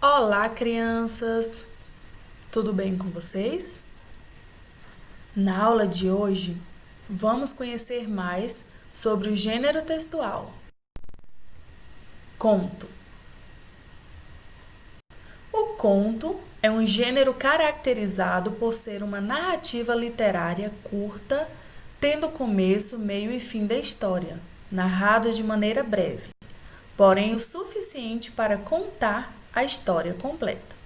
Olá, crianças! Tudo bem com vocês? Na aula de hoje, vamos conhecer mais sobre o gênero textual. Conto. O conto é um gênero caracterizado por ser uma narrativa literária curta, tendo começo, meio e fim da história, narrado de maneira breve, porém o suficiente para contar a história completa.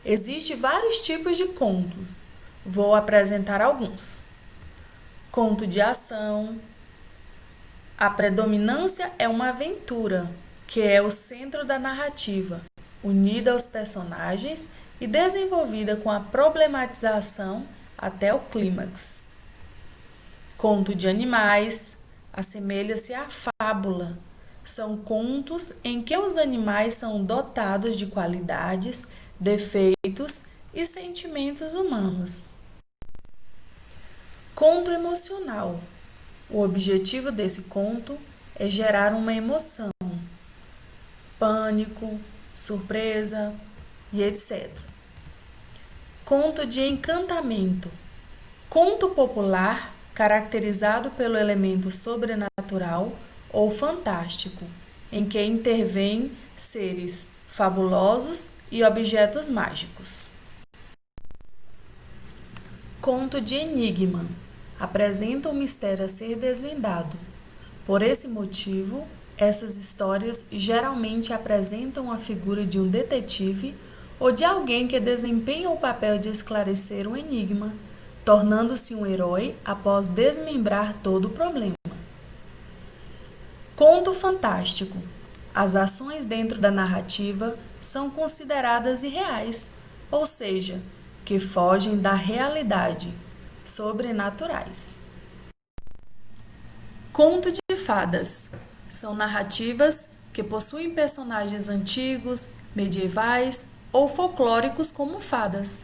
Existem vários tipos de conto. Vou apresentar alguns. Conto de ação. A predominância é uma aventura, que é o centro da narrativa, unida aos personagens e desenvolvida com a problematização até o clímax. Conto de animais. Assemelha-se à fábula. São contos em que os animais são dotados de qualidades, defeitos e sentimentos humanos. Conto emocional. O objetivo desse conto é gerar uma emoção, pânico, surpresa e etc. Conto de encantamento. Conto popular caracterizado pelo elemento sobrenatural ou fantástico, em que intervêm seres fabulosos e objetos mágicos. Conto de enigma. Apresenta um mistério a ser desvendado. Por esse motivo, essas histórias geralmente apresentam a figura de um detetive ou de alguém que desempenha o papel de esclarecer um enigma, tornando-se um herói após desmembrar todo o problema. Conto fantástico. As ações dentro da narrativa são consideradas irreais, ou seja, que fogem da realidade, sobrenaturais. Conto de fadas. São narrativas que possuem personagens antigos, medievais ou folclóricos como fadas.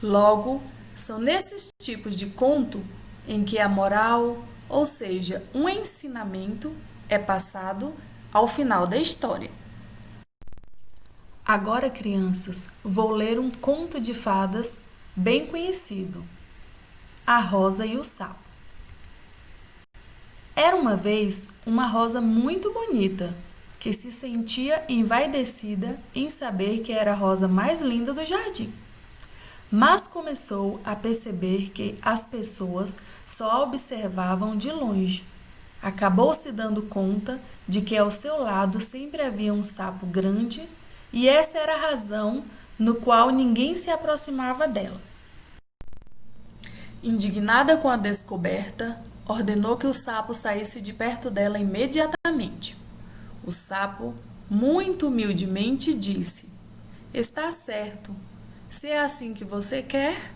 Logo, são nesses tipos de conto em que a moral, ou seja, um ensinamento, é passado ao final da história. Agora, crianças, vou ler um conto de fadas bem conhecido: A Rosa e o Sapo. Era uma vez uma rosa muito bonita, que se sentia envaidecida em saber que era a rosa mais linda do jardim. Mas começou a perceber que as pessoas só a observavam de longe. Acabou se dando conta de que ao seu lado sempre havia um sapo grande e essa era a razão no qual ninguém se aproximava dela. Indignada com a descoberta, ordenou que o sapo saísse de perto dela imediatamente. O sapo, muito humildemente, disse: "Está certo. Se é assim que você quer."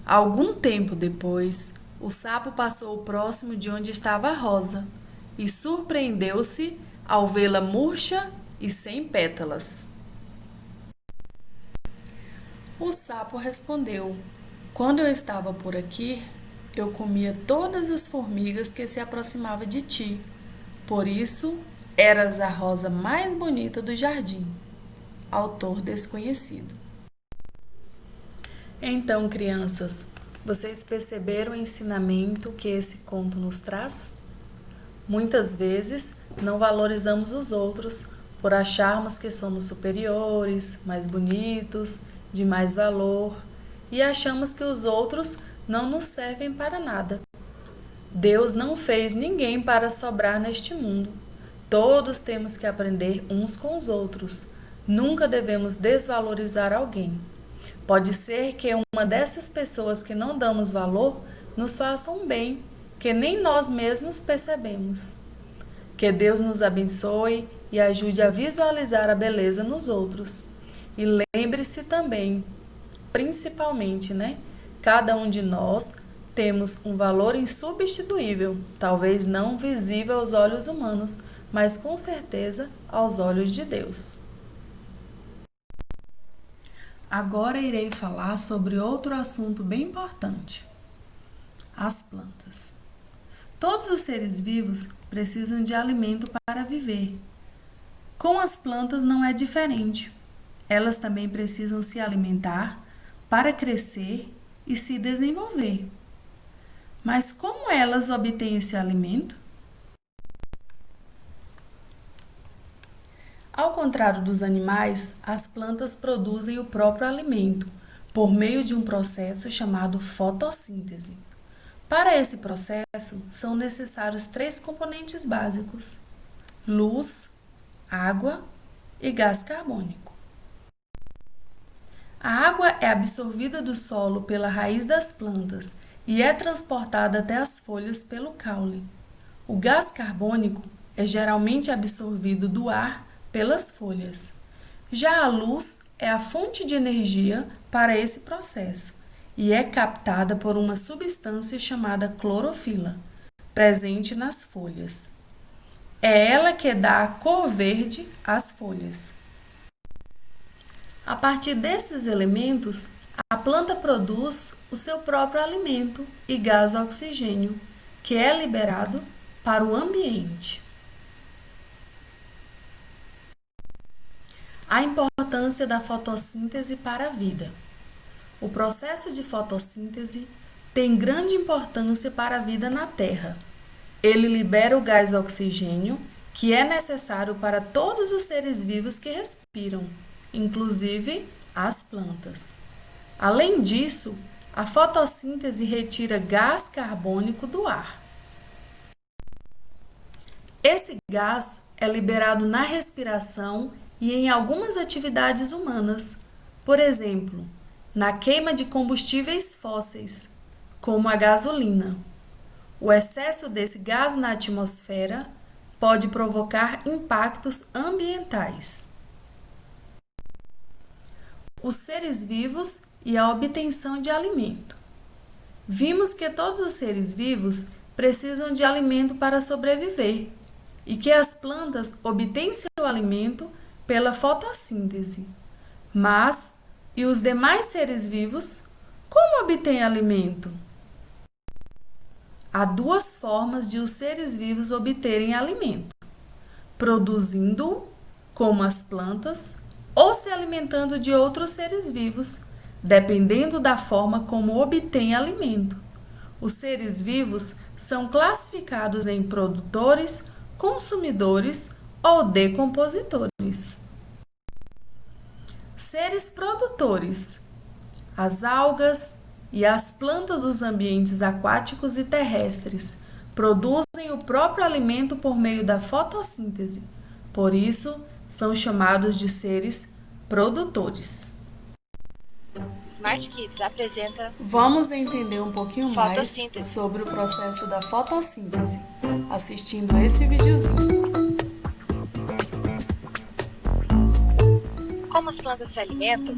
Algum tempo depois, o sapo passou próximo de onde estava a rosa e surpreendeu-se ao vê-la murcha e sem pétalas. O sapo respondeu: "Quando eu estava por aqui, eu comia todas as formigas que se aproximavam de ti. Por isso, eras a rosa mais bonita do jardim." Autor desconhecido. Então, crianças, vocês perceberam o ensinamento que esse conto nos traz? Muitas vezes não valorizamos os outros por acharmos que somos superiores, mais bonitos, de mais valor e achamos que os outros não nos servem para nada. Deus não fez ninguém para sobrar neste mundo. Todos temos que aprender uns com os outros. Nunca devemos desvalorizar alguém. Pode ser que uma dessas pessoas que não damos valor nos faça um bem que nem nós mesmos percebemos. Que Deus nos abençoe e ajude a visualizar a beleza nos outros. E lembre-se também, principalmente, cada um de nós temos um valor insubstituível, talvez não visível aos olhos humanos, mas com certeza aos olhos de Deus. Agora irei falar sobre outro assunto bem importante: as plantas. Todos os seres vivos precisam de alimento para viver. Com as plantas não é diferente. Elas também precisam se alimentar para crescer e se desenvolver. Mas como elas obtêm esse alimento? Ao contrário dos animais, as plantas produzem o próprio alimento por meio de um processo chamado fotossíntese. Para esse processo, são necessários 3 componentes básicos: luz, água e gás carbônico. A água é absorvida do solo pela raiz das plantas e é transportada até as folhas pelo caule. O gás carbônico é geralmente absorvido do ar pelas folhas. Já a luz é a fonte de energia para esse processo e é captada por uma substância chamada clorofila, presente nas folhas. É ela que dá a cor verde às folhas. A partir desses elementos, a planta produz o seu próprio alimento e gás oxigênio, que é liberado para o ambiente. A importância da fotossíntese para a vida. O processo de fotossíntese tem grande importância para a vida na Terra. Ele libera o gás oxigênio, que é necessário para todos os seres vivos que respiram, inclusive as plantas. Além disso, a fotossíntese retira gás carbônico do ar. Esse gás é liberado na respiração e em algumas atividades humanas, por exemplo, na queima de combustíveis fósseis, como a gasolina. O excesso desse gás na atmosfera pode provocar impactos ambientais. Os seres vivos e a obtenção de alimento. Vimos que todos os seres vivos precisam de alimento para sobreviver e que as plantas obtêm seu alimento pela fotossíntese. Mas, e os demais seres vivos, como obtêm alimento? Há 2 formas de os seres vivos obterem alimento: produzindo-o, como as plantas, ou se alimentando de outros seres vivos, dependendo da forma como obtém alimento. Os seres vivos são classificados em produtores, consumidores ou decompositores. Seres produtores: as algas e as plantas dos ambientes aquáticos e terrestres produzem o próprio alimento por meio da fotossíntese. Por isso, são chamados de seres produtores. Smart Kids apresenta. Vamos entender um pouquinho mais Fotossíntese. sobre o processo da fotossíntese, assistindo esse videozinho. Como as plantas se alimentam,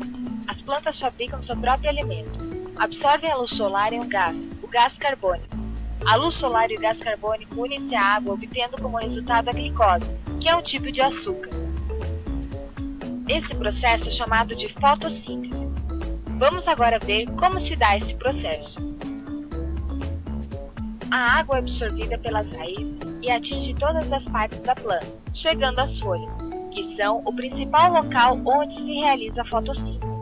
as plantas fabricam seu próprio alimento. Absorvem a luz solar em um gás, o gás carbônico. A luz solar e o gás carbônico unem-se à água, obtendo como resultado a glicose, que é um tipo de açúcar. Esse processo é chamado de fotossíntese. Vamos agora ver como se dá esse processo. A água é absorvida pelas raízes e atinge todas as partes da planta, chegando às folhas, que são o principal local onde se realiza a fotossíntese.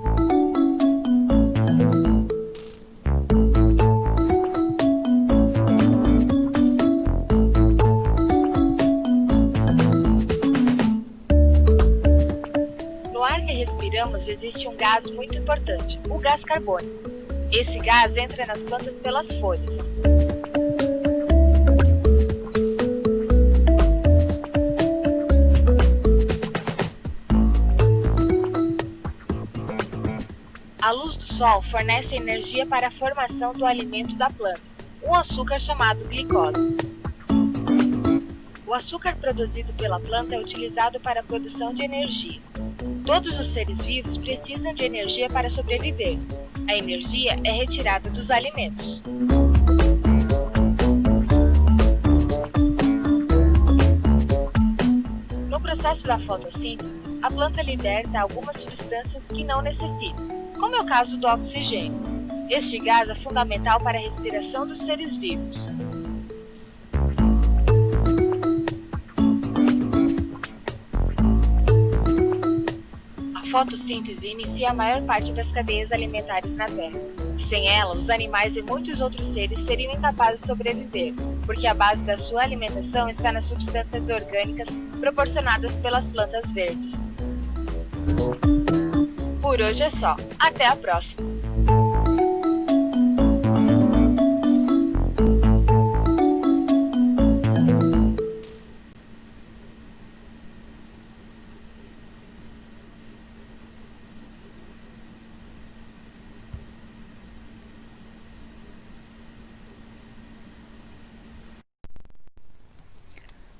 No ar que respiramos existe um gás muito importante, o gás carbônico. Esse gás entra nas plantas pelas folhas. A luz do sol fornece energia para a formação do alimento da planta, um açúcar chamado glicose. O açúcar produzido pela planta é utilizado para a produção de energia. Todos os seres vivos precisam de energia para sobreviver. A energia é retirada dos alimentos. No processo da fotossíntese, a planta liberta algumas substâncias que não necessita, como é o caso do oxigênio. Este gás é fundamental para a respiração dos seres vivos. fotossíntese inicia a maior parte das cadeias alimentares na Terra. Sem ela, os animais e muitos outros seres seriam incapazes de sobreviver, porque a base da sua alimentação está nas substâncias orgânicas proporcionadas pelas plantas verdes. Por hoje é só. Até a próxima!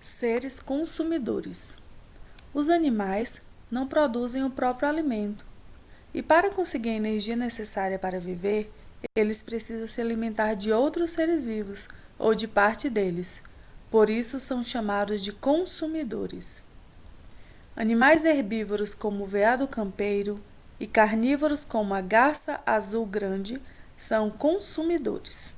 Seres consumidores. Os animais não produzem o próprio alimento e, para conseguir a energia necessária para viver, eles precisam se alimentar de outros seres vivos ou de parte deles. Por isso são chamados de consumidores. Animais herbívoros como o veado campeiro e carnívoros como a garça azul grande são consumidores.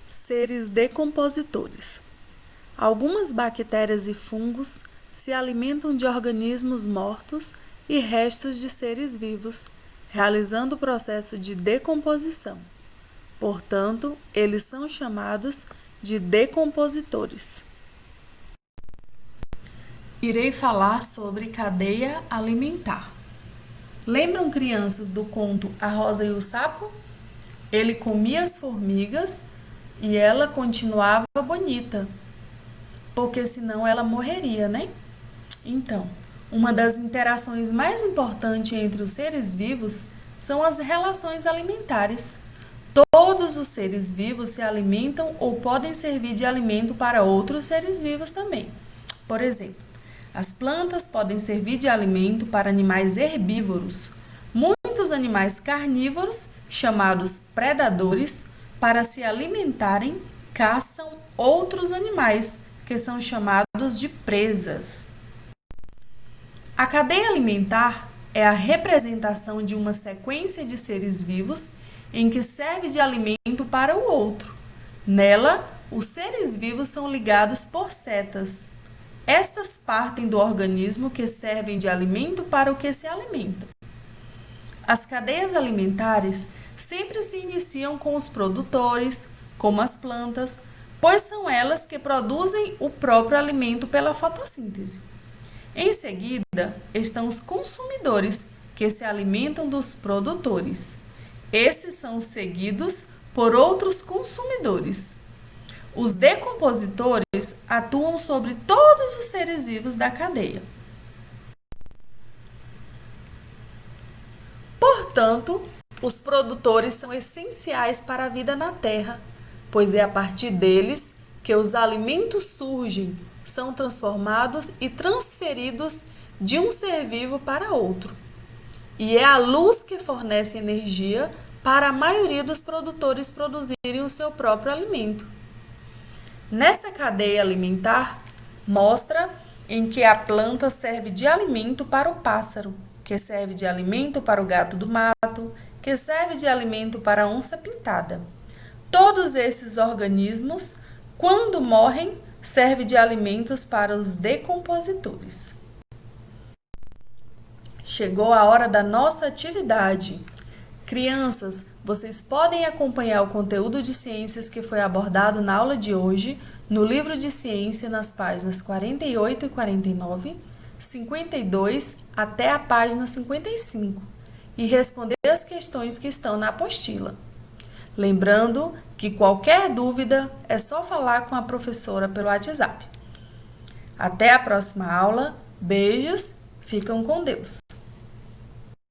Seres decompositores. Algumas bactérias e fungos se alimentam de organismos mortos e restos de seres vivos, realizando o processo de decomposição. Portanto, eles são chamados de decompositores. Irei falar sobre cadeia alimentar. Lembram, crianças, do conto A Rosa e o Sapo? Ele comia as formigas e ela continuava bonita, porque senão ela morreria, né? Então, uma das interações mais importantes entre os seres vivos são as relações alimentares. Todos os seres vivos se alimentam ou podem servir de alimento para outros seres vivos também. Por exemplo, as plantas podem servir de alimento para animais herbívoros. Muitos animais carnívoros, chamados predadores, para se alimentarem, caçam outros animais, que são chamados de presas. A cadeia alimentar é a representação de uma sequência de seres vivos em que serve de alimento para o outro. Nela, os seres vivos são ligados por setas. Estas partem do organismo que servem de alimento para o que se alimenta. As cadeias alimentares sempre se iniciam com os produtores, como as plantas, pois são elas que produzem o próprio alimento pela fotossíntese. Em seguida, estão os consumidores, que se alimentam dos produtores. Esses são seguidos por outros consumidores. Os decompositores atuam sobre todos os seres vivos da cadeia. Portanto, os produtores são essenciais para a vida na Terra, pois é a partir deles que os alimentos surgem, são transformados e transferidos de um ser vivo para outro. E é a luz que fornece energia para a maioria dos produtores produzirem o seu próprio alimento. Nessa cadeia alimentar, mostra em que a planta serve de alimento para o pássaro, que serve de alimento para o gato do mato, que serve de alimento para a onça pintada. Todos esses organismos, quando morrem, servem de alimentos para os decompositores. Chegou a hora da nossa atividade. Crianças, vocês podem acompanhar o conteúdo de ciências que foi abordado na aula de hoje no livro de ciência nas páginas 48 e 49, 52 até a página 55 e responder as questões que estão na apostila. Lembrando que qualquer dúvida é só falar com a professora pelo WhatsApp. Até a próxima aula. Beijos, ficam com Deus.